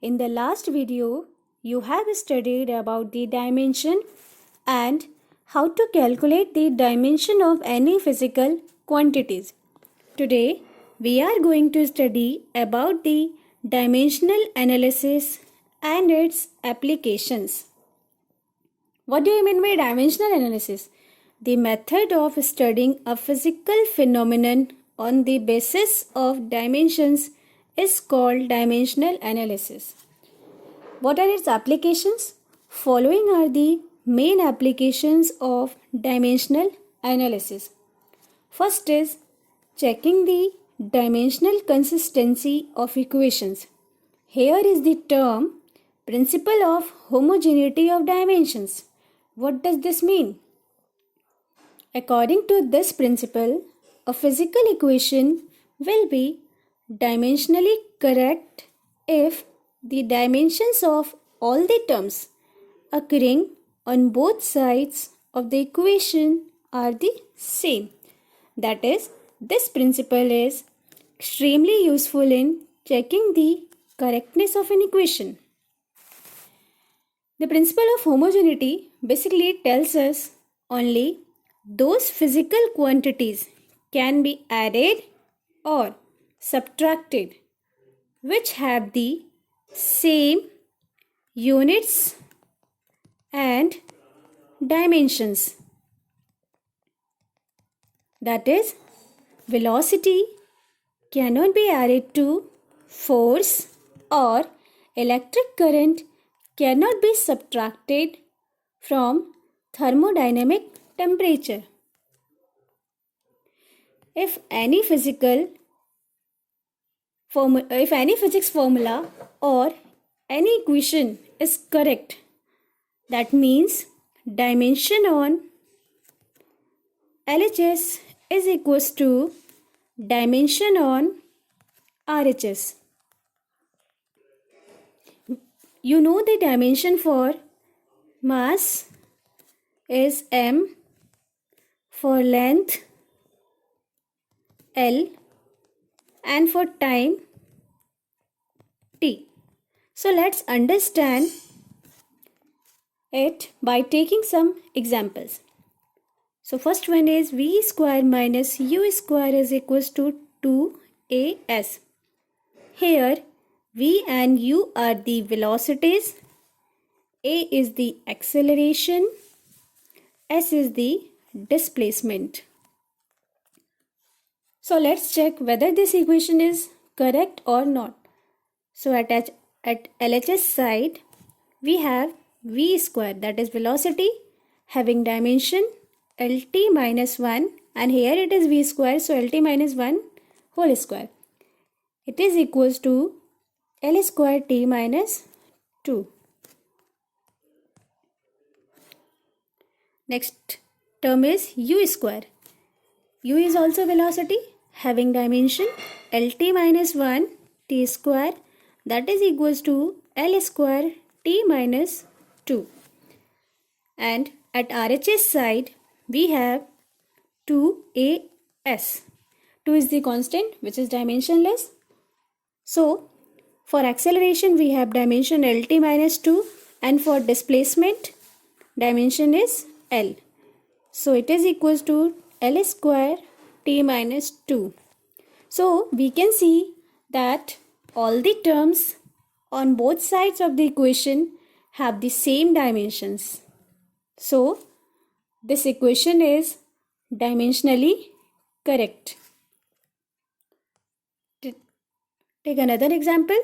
In the last video, you have studied about the dimension and how to calculate the dimension of any physical quantities. Today, we are going to study about the dimensional analysis and its applications. What do you mean by dimensional analysis? The method of studying a physical phenomenon on the basis of dimensions is called dimensional analysis. What are its applications? Following are the main applications of dimensional analysis. First is checking the dimensional consistency of equations. Here is the term principle of homogeneity of dimensions. What does this mean? According to this principle, a physical equation will be dimensionally correct if the dimensions of all the terms occurring on both sides of the equation are the same. That is, this principle is extremely useful in checking the correctness of an equation. The principle of homogeneity basically tells us only those physical quantities can be added or subtracted which have the same units and dimensions. That is, velocity cannot be added to force or electric current cannot be subtracted from thermodynamic temperature. If any physics formula or any equation is correct, that means dimension on LHS is equals to dimension on RHS. You know the dimension for mass is m, for length L, and for time t. So let's understand it by taking some examples. So first one is v square minus u square is equals to 2as. Here v and u are the velocities, a is the acceleration, s is the displacement. So let's check whether this equation is correct or not. So at LHS side, we have v square, that is velocity, having dimension lt minus 1, and here it is v square, so lt minus 1 whole square. It is equals to L square t minus 2. Next term is u square. U is also velocity having dimension lt minus 1 t square, that is equals to L square t minus 2. And at RHS side we have 2as. 2 is the constant which is dimensionless. So for acceleration we have dimension lt minus 2, and for displacement dimension is L. So it is equals to L square t minus 2. So we can see that all the terms on both sides of the equation have the same dimensions. So this equation is dimensionally correct. Take another example.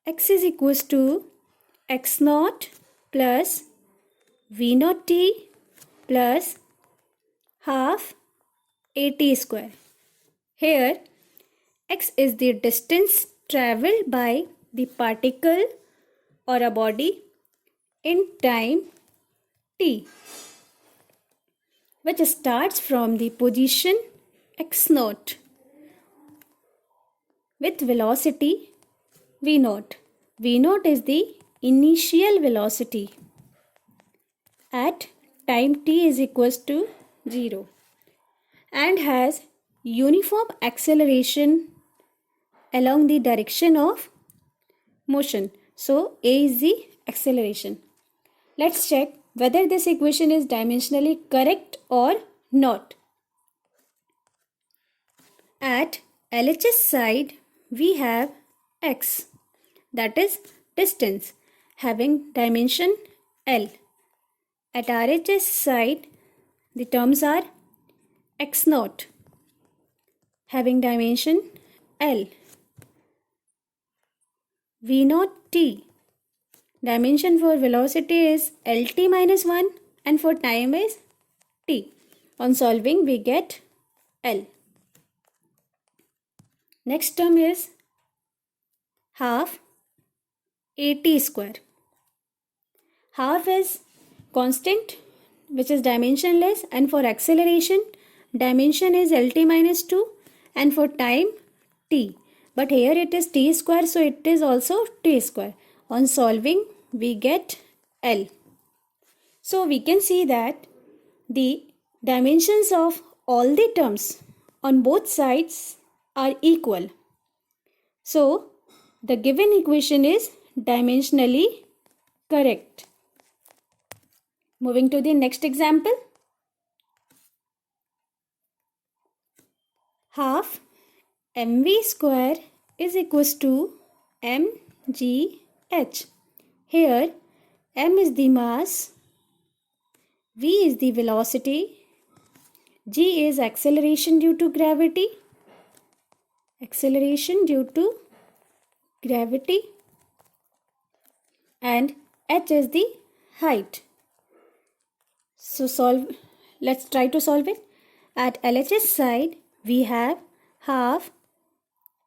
X is equals to x naught plus v naught t plus half at square. Here x is the distance travelled by the particle or a body in time t, which starts from the position x naught with velocity v naught. V naught is the initial velocity at time t is equals to 0 and has uniform acceleration along the direction of motion. So A is the acceleration. Let's check whether this equation is dimensionally correct or not. At LHS side, we have x, that is distance, having dimension L. At RHS side, the terms are x naught, having dimension L. V naught t, dimension for velocity is Lt minus 1 and for time is t. On solving, we get L. Next term is half AT square. Half is constant, which is dimensionless, and for acceleration, dimension is Lt minus 2 and for time t. But here it is t square, so it is also t square. On solving, we get L. So we can see that the dimensions of all the terms on both sides are equal. So the given equation is dimensionally correct. Moving to the next example. Half mv square is equals to mgh. Here m is the mass, v is the velocity, g is acceleration due to gravity, and h is the height. So let's try to solve it. At LHS side, we have half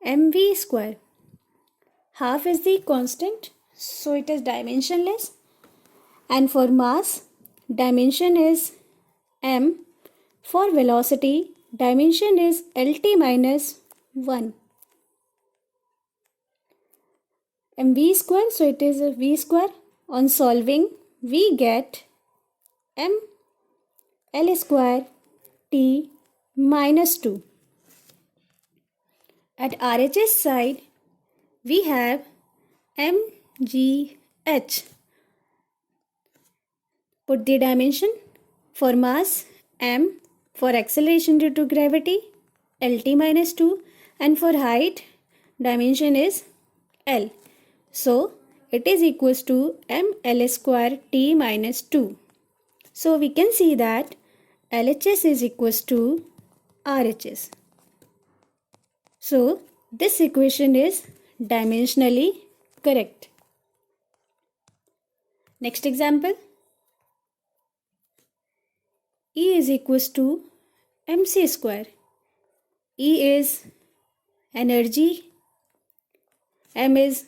mv square. Half is the constant, so it is dimensionless. And for mass, dimension is m. For velocity, dimension is Lt minus 1. mv square, so it is a v square. On solving, we get m L square t minus 2. At RHS side, we have mgh. Put the dimension. For mass, m. For acceleration due to gravity, Lt minus 2. And for height, dimension is L. So it is equals to mL square t minus 2. So we can see that LHS is equals to RHS. So this equation is dimensionally correct. Next example. E is equals to mc square. E is energy, m is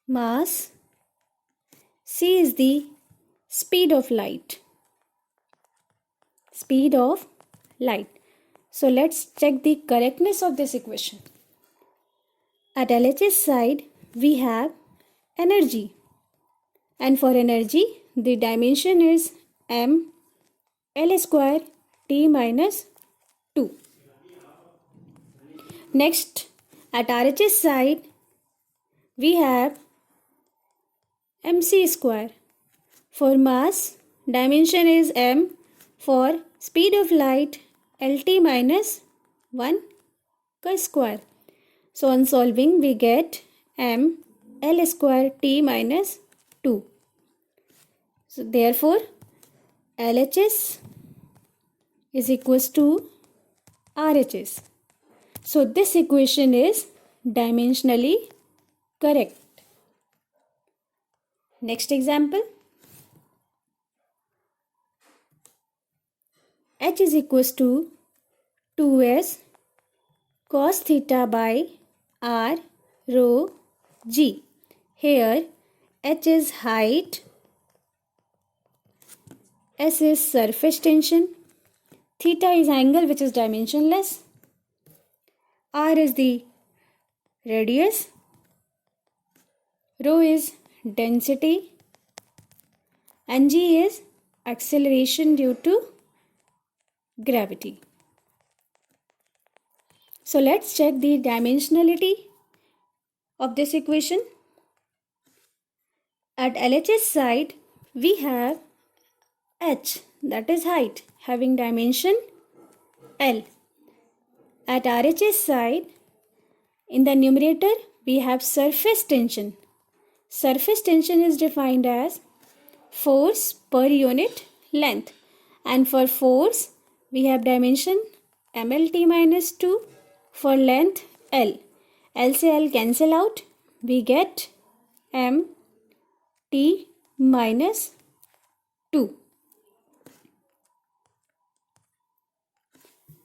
mass, c is the speed of light. So let's check the correctness of this equation. At LHS side, we have energy. And for energy, the dimension is m L square t minus 2. Next, at RHS side, we have mc square. For mass, dimension is m. For speed of light, Lt minus 1 square. So on solving, we get m L square t minus 2. So therefore, LHS is equals to RHS. So this equation is dimensionally correct. Next example. H is equals to 2s cos theta by r rho g. Here H is height, S is surface tension, theta is angle which is dimensionless, r is the radius, rho is density, and g is acceleration due to gravity. So let's check the dimensionality of this equation. At LHS side, we have h, that is height, having dimension L. At RHS side, in the numerator, we have surface tension. Surface tension is defined as force per unit length. And for force, we have dimension mlt minus 2. For length, L. L से L cancel out. We get mt minus 2.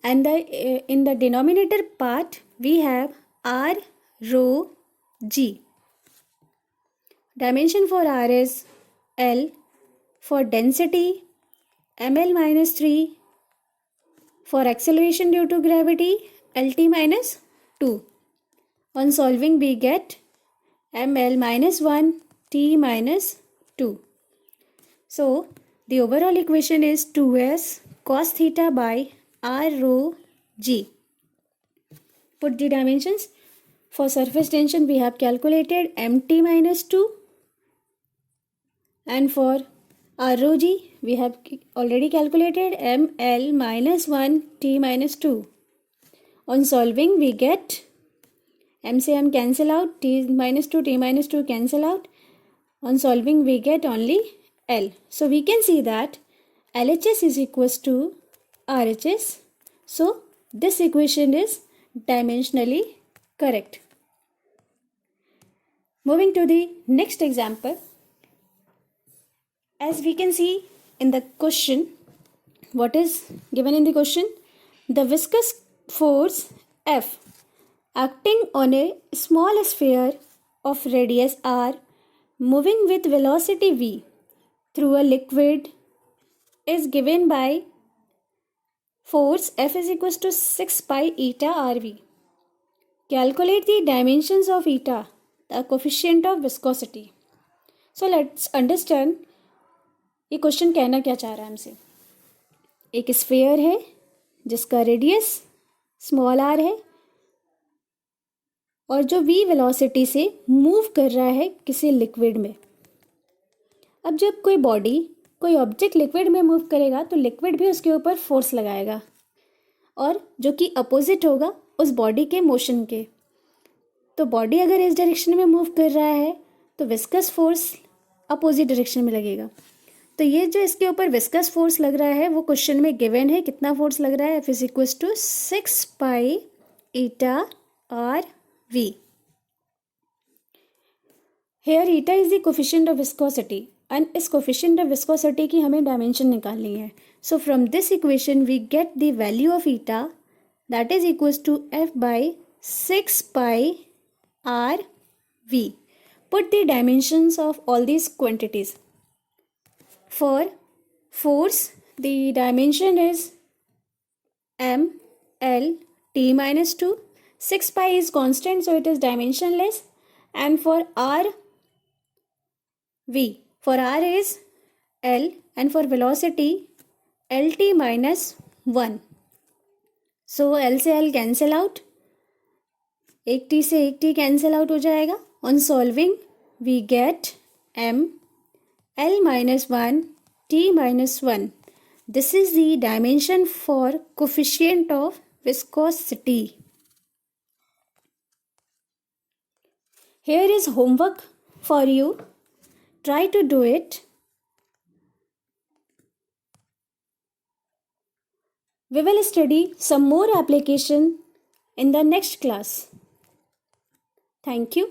And in the denominator part, we have r rho g. Dimension for r is L. For density, ml minus 3. For acceleration due to gravity, lt minus 2. On solving, we get ml minus 1, t minus 2. So, the overall equation is 2s cos theta by r rho g. Put the dimensions. For surface tension, we have calculated mt minus 2. And for r rho g, we have already calculated ml minus 1, t minus 2. On solving, we get m से m cancel out, t minus 2, t minus 2 cancel out. On solving, we get only L. So, we can see that LHS is equals to RHS. So, this equation is dimensionally correct. Moving to the next example. As we can see in the question, what is given in the question? The viscous force F acting on a small sphere of radius r moving with velocity v through a liquid is given by force F is equals to 6 pi eta rv. Calculate the dimensions of eta, the coefficient of viscosity. So let's understand ये question कहना क्या चाह रहा है हमसे. एक sphere है जिसका रेडियस स्मॉल आर है और जो v वेलोसिटी से मूव कर रहा है किसी लिक्विड में. अब जब कोई बॉडी कोई ऑब्जेक्ट लिक्विड में मूव करेगा तो लिक्विड भी उसके ऊपर फोर्स लगाएगा और जो कि अपोजिट होगा उस बॉडी के मोशन के. तो बॉडी अगर इस डायरेक्शन में मूव कर रहा है तो विस्कस फोर्स अपोजिट डायरेक्शन में लगेगा. तो ये जो इसके ऊपर विस्कस फोर्स लग रहा है वो क्वेश्चन में गिवन है. कितना फोर्स लग रहा है? F is equal to 6 pi eta r v. Here eta is the coefficient of viscosity and इस कोफिशिएंट ऑफ विस्कोसिटी की हमें डायमेंशन निकालनी है. So from this equation we get the value of eta that is equal to F by 6 pi r v. Put the dimensions of all these quantities. For force, the dimension is m, l, t minus 2. 6 pi is constant, so it is dimensionless. And for r, v. For r is l, and for velocity, lt minus 1. So, l से l cancel out. एक t से एक t cancel out हो जाएगा. On solving, we get m, L minus 1, T minus 1. This is the dimension for coefficient of viscosity. Here is homework for you. Try to do it. We will study some more application in the next class. Thank you.